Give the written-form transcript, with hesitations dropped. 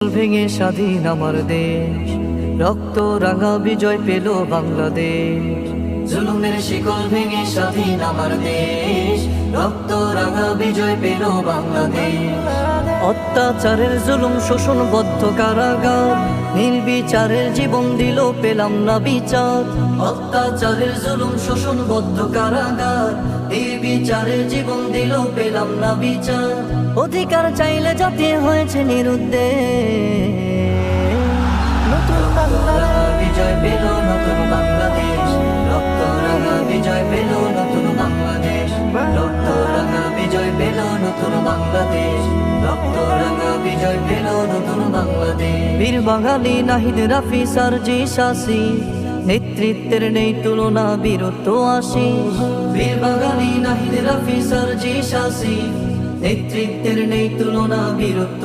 ভেঙে স্বাধীন আমার দেশ, রক্ত রাঙা বিজয় পেল বাংলাদেশ। জুলুমের শিকল ভেঙে স্বাধীন আমার দেশ, রক্ত রাঙা বিজয় পেল বাংলাদেশ। অত্যাচারের জুলুম শোষণবদ্ধ কারাগার, নির্বিচারের জীবন দিল পেলাম না বিচার। অত্যাচারের জুলুম শোষণবদ্ধ কারাগার, নির্বিচারের জীবন দিল পেলাম না বিচার। অধিকার চাইলে জাতি হয়েছে নিরুদ্দেশ। নতুন বাংলাদেশ বিজয় পেল নতুন বাংলাদেশ, রক্ত রাঙা বিজয় পেল নতুন বাংলাদেশ। রক্ত রাঙা বিজয় পেল নতুন বাংলাদেশ, রক্ত রাঙা বিজয় পেল নতুন বাংলাদেশ। বীর বাঙালি নাহিদ রাফি সার্জি শাসি, নেতৃত্বের নেই তুলনা বীরত্ব আশিস। বীর বাঙালি নাহিদ রাফি সার্জি শাসি, নেতৃত্বের নেই তুলনা বীরত্ব।